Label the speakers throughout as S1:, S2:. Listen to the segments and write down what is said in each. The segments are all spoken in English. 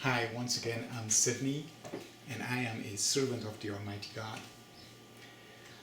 S1: Hi, once again, I'm Sydney, and I am a servant of the Almighty God.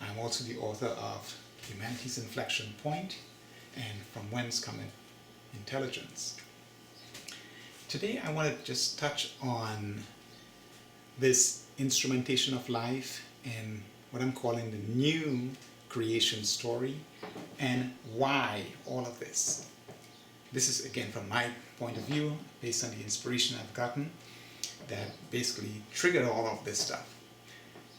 S1: I'm also the author of Humanity's Inflection Point and From Whence Cometh Intelligence. Today I want to just touch on this instrumentation of life and what I'm calling the new creation story and why all of this. This is again from my point of view, based on the inspiration I've gotten, that basically triggered all of this stuff.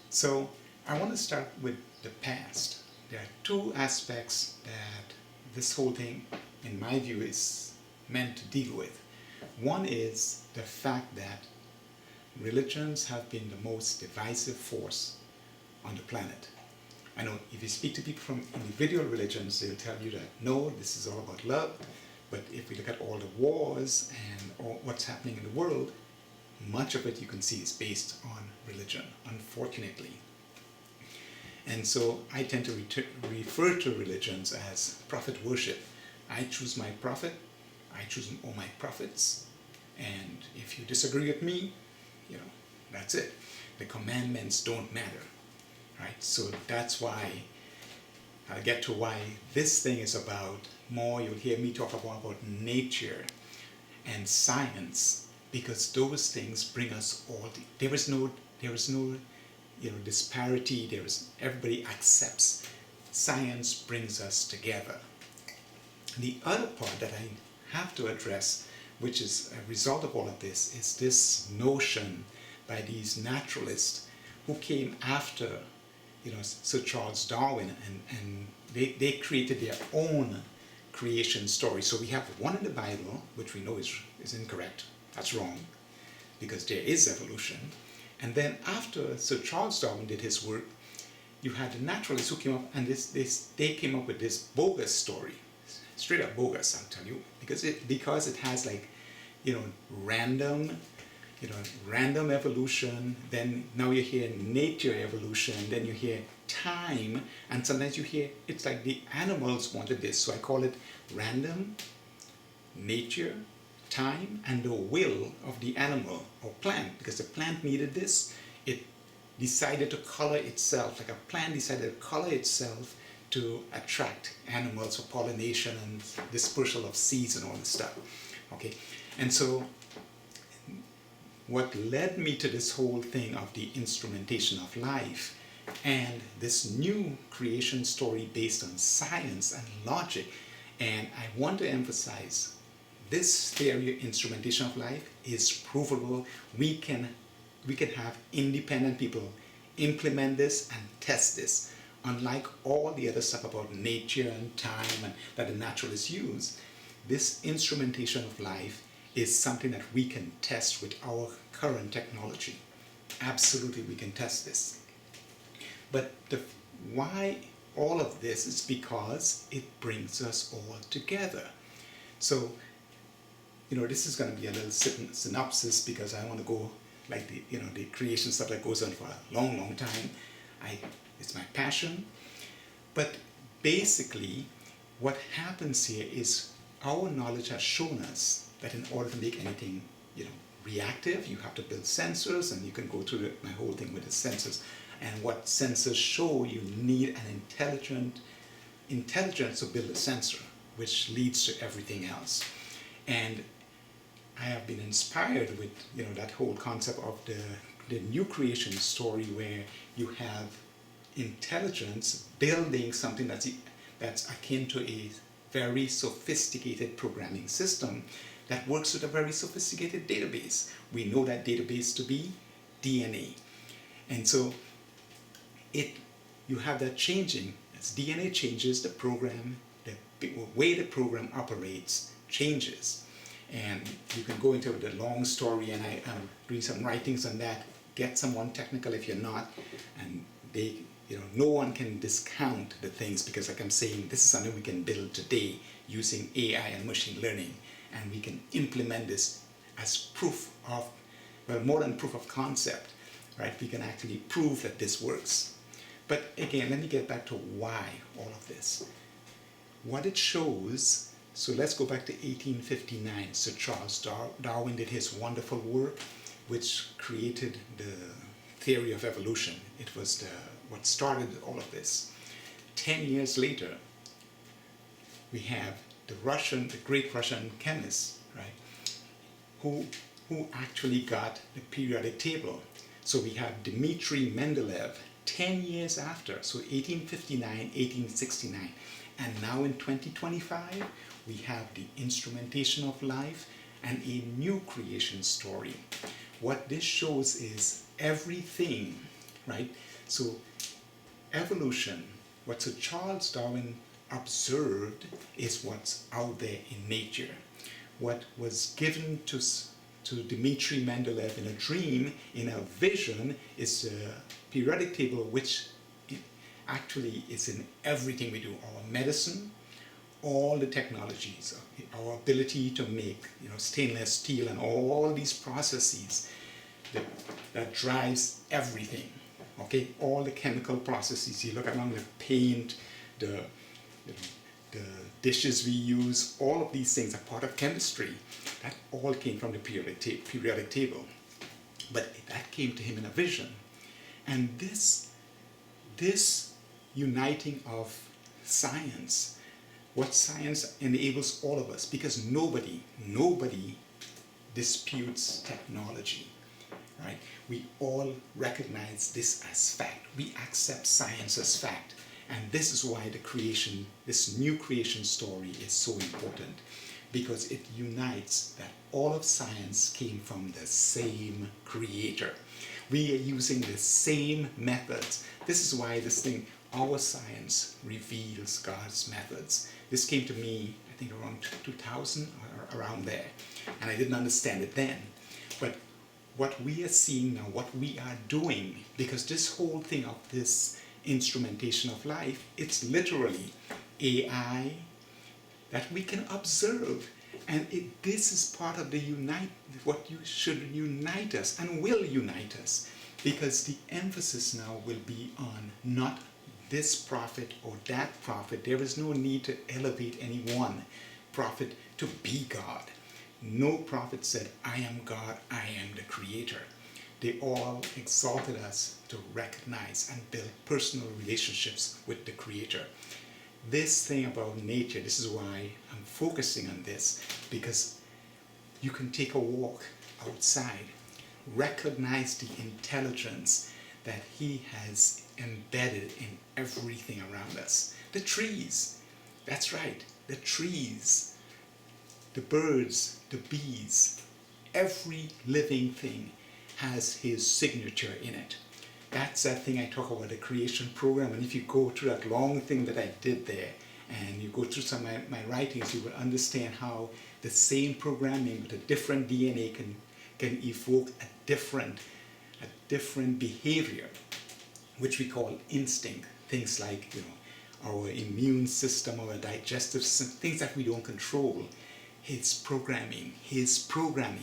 S1: So I want to start with the past. There are two aspects that this whole thing, in my view, is meant to deal with. One is the fact that religions have been the most divisive force on the planet. I know if you speak to people from individual religions, they'll tell you that no, this is all about love. But if we look at all the wars and all what's happening in the world, much of it you can see is based on religion, unfortunately. And so I tend to refer to religions as prophet worship. I choose my prophet, I choose all my prophets, and if you disagree with me, that's it. The commandments don't matter, right? So that's why I'll get to why this thing is about more. You'll hear me talk about nature and science, because those things bring us all. There is no disparity. Everybody accepts. Science brings us together. The other part that I have to address, which is a result of all of this, is this notion by these naturalists who came after Sir Charles Darwin, and they created their own creation story. So we have one in the Bible, which we know is incorrect. That's wrong, because there is evolution. And then after Sir Charles Darwin did his work, you had the naturalists who came up, and they came up with this bogus story, straight up bogus, I'll tell you, because it has random evolution. Then now you hear nature evolution, then you hear time, and sometimes you hear it's like the animals wanted this. So I call it random, nature, time, and the will of the animal or plant, because the plant needed this. It decided to color itself, like a plant decided to color itself to attract animals for pollination and dispersal of seeds and all this stuff. Okay, and so what led me to this whole thing of the instrumentation of life and this new creation story based on science and logic, and I want to emphasize this theory of instrumentation of life is provable. We can have independent people implement this and test this. Unlike all the other stuff about nature and time and that the naturalists use, this instrumentation of life is something that we can test with our current technology. Absolutely, we can test this. But why all of this is because it brings us all together. So, this is going to be a little synopsis, because I want to go like the creation stuff that goes on for a long, long time. It's my passion. But basically, what happens here is our knowledge has shown us that in order to make anything, reactive, you have to build sensors, and you can go through my whole thing with the sensors. And what sensors show, you need an intelligence to build a sensor, which leads to everything else. And I have been inspired with that whole concept of the new creation story, where you have intelligence building something that's akin to a very sophisticated programming system that works with a very sophisticated database. We know that database to be DNA. And so you have that changing. As DNA changes, the program, the way the program operates changes. And you can go into the long story, and I am doing some writings on that. Get someone technical if you're not, and no one can discount the things, because like I'm saying, this is something we can build today using AI and machine learning, and we can implement this as proof of, more than proof of concept, right? We can actually prove that this works. But again, let me get back to why all of this. What it shows So let's go back to 1859. Sir Charles Darwin did his wonderful work, which created the theory of evolution. It was what started all of this. 10 years later, we have the great Russian chemist, right, who actually got the periodic table. So we have Dmitri Mendeleev 10 years after, so 1859, 1869. And now in 2025, we have the Instrumentation of Life and a new creation story. What this shows is everything, right? So evolution, what Sir Charles Darwin observed is what's out there in nature. What was given to Dmitri Mendeleev in a dream, in a vision, is a periodic table which actually is in everything we do. Our medicine, all the technologies, our ability to make stainless steel and all these processes that drives everything. Okay, all the chemical processes. You look around, the paint, the dishes we use, all of these things are part of chemistry. That all came from the periodic table. But that came to him in a vision. And this uniting of science, what science enables all of us, because nobody disputes technology, right? We all recognize this as fact. We accept science as fact. And this is why this new creation story is so important, because it unites that all of science came from the same creator. We are using the same methods. This is why our science reveals God's methods. This came to me, I think around 2000 or around there. And I didn't understand it then. But what we are seeing now, what we are doing, because this whole thing of this instrumentation of life, it's literally AI that we can observe. And this is part of what should unite us and will unite us, because the emphasis now will be on not this prophet or that prophet. There is no need to elevate any one prophet to be God. No prophet said, I am God, I am the creator. They all exalted us to recognize and build personal relationships with the creator. This thing about nature, this is why I'm focusing on this, because you can take a walk outside, recognize the intelligence that he has embedded in everything around us. The trees, that's right, the trees, the birds, the bees, every living thing has his signature in it. That's that thing I talk about, the creation program. And if you go through that long thing that I did there, and you go through some of my writings, you will understand how the same programming with a different DNA can evoke a different behavior, which we call instinct. Things like our immune system, our digestive system, things that we don't control. His programming,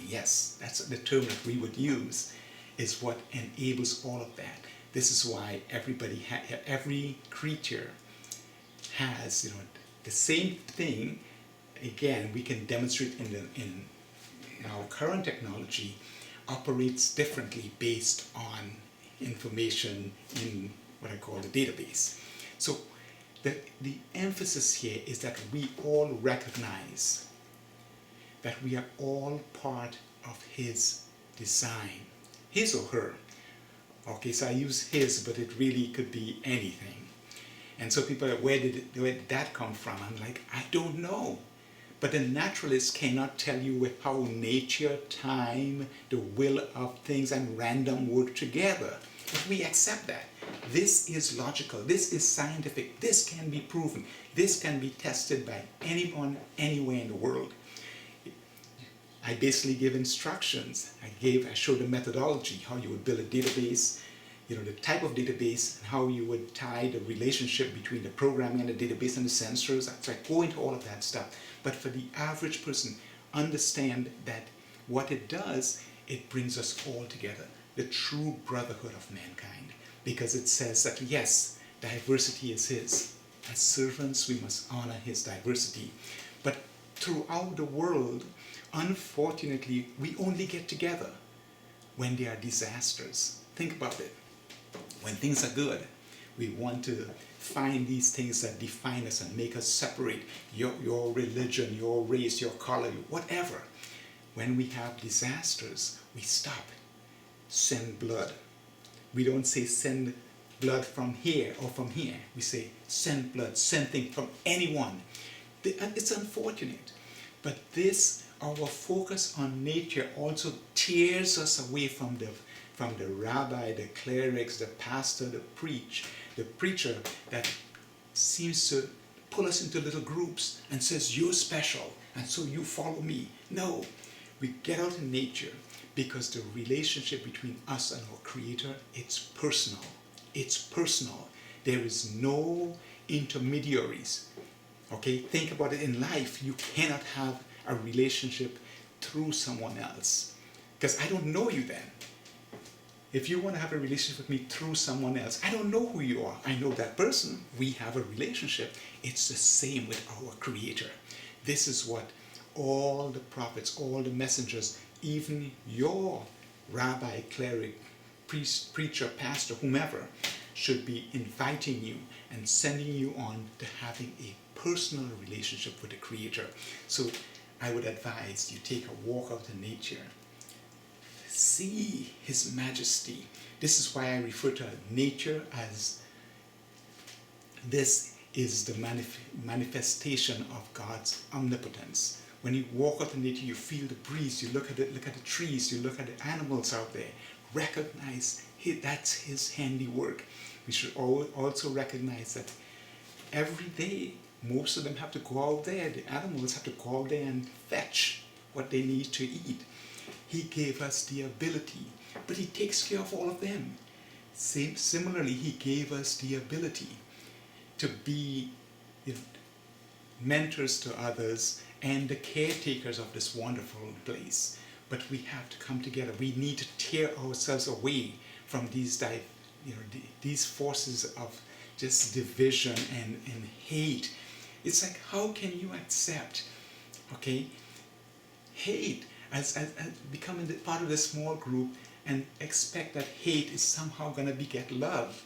S1: yes, that's the term that we would use, is what enables all of that. This is why every creature has the same thing. Again, we can demonstrate in our current technology operates differently based on information in what I call the database. So the emphasis here is that we all recognize that we are all part of his design, his or her. Okay, so I use his, but it really could be anything. And so people are, where did that come from? I'm like, I don't know. But the naturalist cannot tell you how nature, time, the will of things, and random work together. But we accept that. This is logical. This is scientific. This can be proven. This can be tested by anyone, anywhere in the world. I basically give instructions. I showed the methodology, how you would build a database, the type of database, and how you would tie the relationship between the programming and the database and the sensors. So I go into all of that stuff. But for the average person, understand that what it does, it brings us all together. The true brotherhood of mankind. Because it says that yes, diversity is his. As servants, we must honor his diversity. But throughout the world, unfortunately, we only get together when there are disasters. Think about it. When things are good, we want to find these things that define us and make us separate. Your religion, your race, your color, whatever. When we have disasters, we stop. Send blood. We don't say send blood from here or from here. We say send blood, send things from anyone. And it's unfortunate. But this, our focus on nature also tears us away from the rabbi, the clerics, the pastor, the preacher that seems to pull us into little groups and says, you're special, and so you follow me. No, we get out in nature because the relationship between us and our Creator, it's personal. It's personal. There is no intermediaries. Okay, think about it in life. You cannot have a relationship through someone else because I don't know you then. If you want to have a relationship with me through someone else, I don't know who you are. I know that person. We have a relationship. It's the same with our Creator. This is what all the prophets, all the messengers, even your rabbi, cleric, priest, preacher, pastor, whomever, should be inviting you and sending you on to having a personal relationship with the Creator. So I would advise you take a walk out in nature. See His majesty. This is why I refer to nature as this is the manifestation of God's omnipotence. When you walk out in nature, you feel the breeze, you look at the trees, you look at the animals out there. Recognize that's His handiwork. We should also recognize that every day, most of them have to go out there. The animals have to go out there and fetch what they need to eat. He gave us the ability, but He takes care of all of them. Similarly, He gave us the ability to be mentors to others and the caretakers of this wonderful place. But we have to come together. We need to tear ourselves away from these forces of just division and hate. It's like, how can you accept, hate as becoming part of this small group and expect that hate is somehow going to beget love?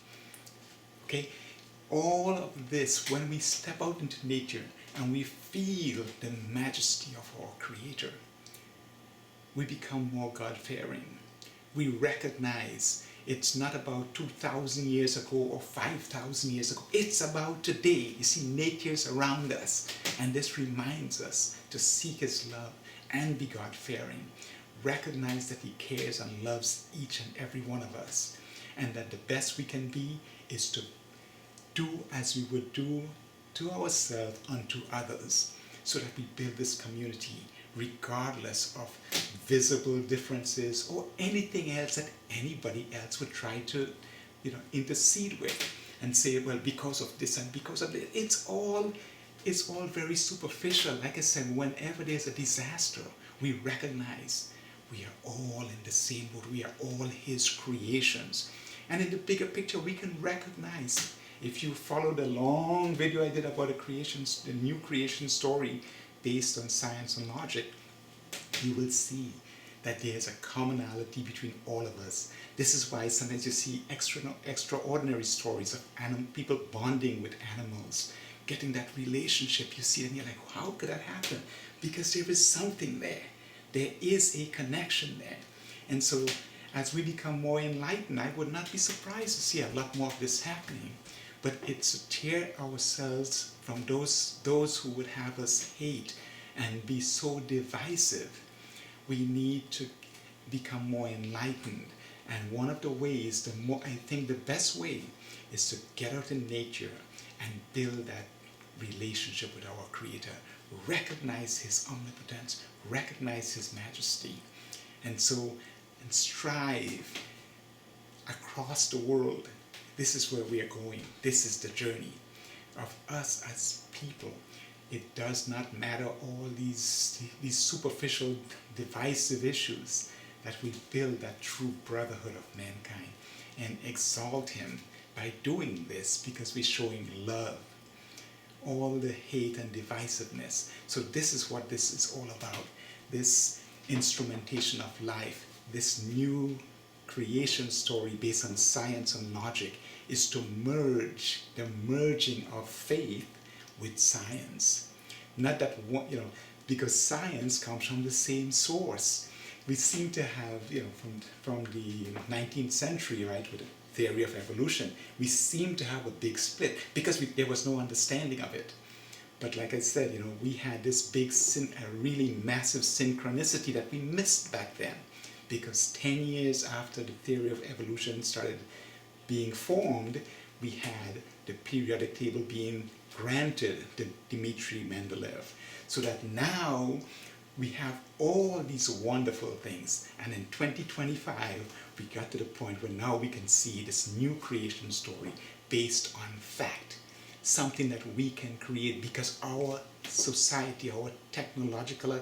S1: All of this, when we step out into nature and we feel the majesty of our Creator, we become more God-fearing. We recognize it's not about 2,000 years ago or 5,000 years ago. It's about today. You see, nature's around us, and this reminds us to seek His love and be God-fearing. Recognize that He cares and loves each and every one of us, and that the best we can be is to do as we would do to ourselves unto others, so that we build this community regardless of visible differences or anything else that anybody else would try to intercede with and say, well, because of this and because of that. It's all very superficial. Like I said, whenever there's a disaster, we recognize we are all in the same boat. We are all His creations. And in the bigger picture, we can recognize, if you follow the long video I did about the new creation story based on science and logic, you will see that there's a commonality between all of us. This is why sometimes you see extraordinary stories of people bonding with animals, getting that relationship. You see it and you're like, how could that happen? Because there is something there. There is a connection there. And so as we become more enlightened, I would not be surprised to see a lot more of this happening. But it's to tear ourselves from those who would have us hate and be so divisive. We need to become more enlightened. And one of the ways, I think the best way, is to get out in nature and build that relationship with our Creator. Recognize His omnipotence, recognize His majesty, and strive across the world. This is where we are going. This is the journey of us as people. It does not matter all these superficial divisive issues, that we build that true brotherhood of mankind and exalt Him by doing this, because we're showing love. all the hate and divisiveness. So this is what this is all about. This instrumentation of life, this new creation story based on science and logic, is to merge the merging of faith with science. Not that one, because science comes from the same source. We seem to have, from the 19th century, right, with the theory of evolution, we seem to have a big split because there was no understanding of it. But like I said, we had this big, a really massive synchronicity that we missed back then, because 10 years after the theory of evolution started being formed, we had the periodic table being granted to Dmitri Mendeleev. So that now we have all these wonderful things. And in 2025, we got to the point where now we can see this new creation story based on fact. Something that we can create because our society, our technologically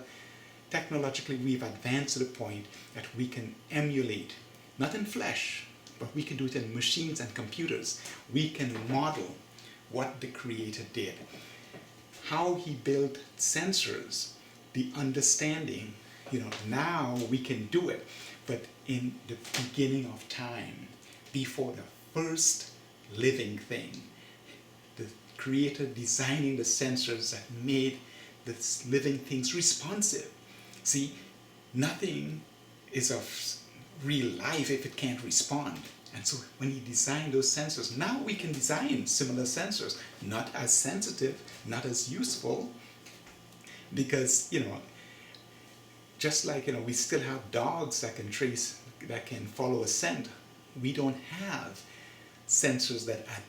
S1: we've advanced to the point that we can emulate, not in flesh, but we can do it in machines and computers. We can model what the Creator did, how He built sensors, the understanding. Now we can do it. But in the beginning of time, before the first living thing, the Creator designing the sensors that made the living things responsive. See, nothing is of real life if it can't respond. And so when He designed those sensors, now we can design similar sensors, not as sensitive, not as useful, because, just like, we still have dogs that can follow a scent. We don't have sensors that are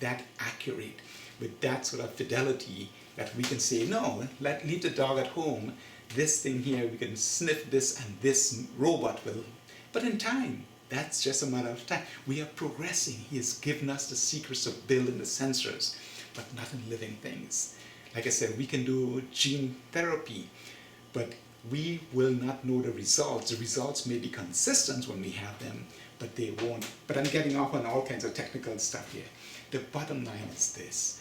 S1: that accurate, with that sort of fidelity, that we can say, no, leave the dog at home. This thing here, we can sniff this and this robot will. But in time, that's just a matter of time. We are progressing. He has given us the secrets of building the sensors, but not in living things. Like I said, we can do gene therapy, but we will not know the results. The results may be consistent when we have them, but they won't. But I'm getting off on all kinds of technical stuff here. The bottom line is this.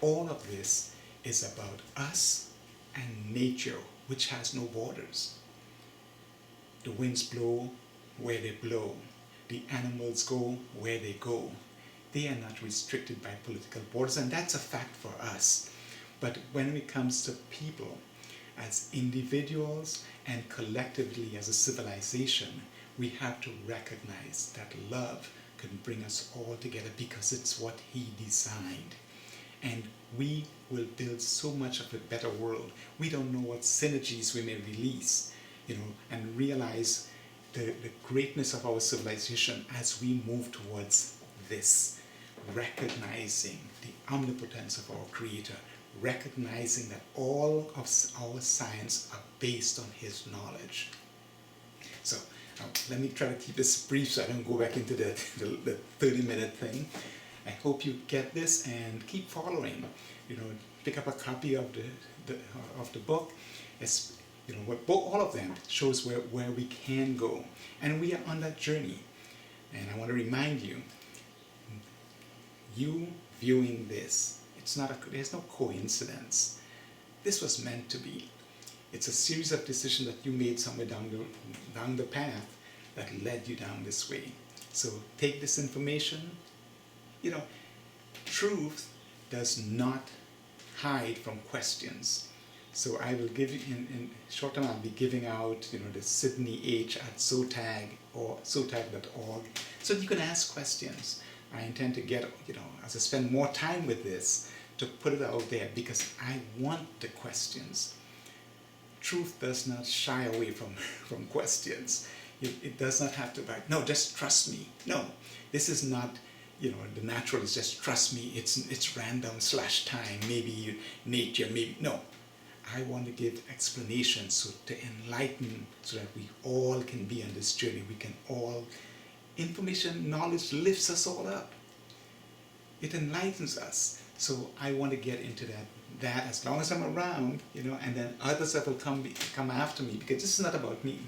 S1: All of this is about us and nature, which has no borders. The winds blow where they blow. The animals go where they go. They are not restricted by political borders, and that's a fact for us. But when it comes to people, as individuals and collectively as a civilization, we have to recognize that love can bring us all together because it's what He designed. And we will build so much of a better world. We don't know what synergies we may release, and realize the greatness of our civilization as we move towards this, recognizing the omnipotence of our Creator, recognizing that all of our science are based on His knowledge. So let me try to keep this brief so I don't go back into the 30-minute thing. I hope you get this and keep following. Pick up a copy of the book. It's, all of them shows where we can go, and we are on that journey. And I want to remind you, you viewing this, there's no coincidence. This was meant to be. It's a series of decisions that you made somewhere down the path that led you down this way. So take this information. Truth does not hide from questions. So I will give you, in short term, I'll be giving out, the Sydney H at SOTAG or SOTAG.org, so you can ask questions. I intend to get, as I spend more time with this, to put it out there because I want the questions. Truth does not shy away from questions. It does not have to be, no, just trust me. No, this is not, the natural is just trust me. It's random / time, maybe nature, maybe, no. I want to give explanations so to enlighten, so that we all can be on this journey. We can all, information, knowledge lifts us all up. It enlightens us. So I want to get into that as long as I'm around, and then others that will come after me, because this is not about me.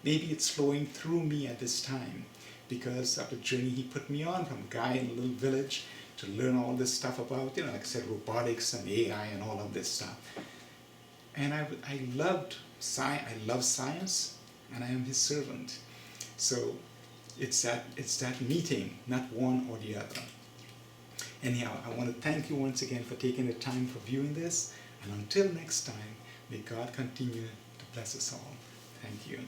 S1: Maybe it's flowing through me at this time because of the journey He put me on, from a guy in a little village to learn all this stuff about, like I said, robotics and AI and all of this stuff. And I love science, and I am his servant. So it's that meeting, not one or the other. Anyhow, I want to thank you once again for taking the time for viewing this. And until next time, may God continue to bless us all. Thank you.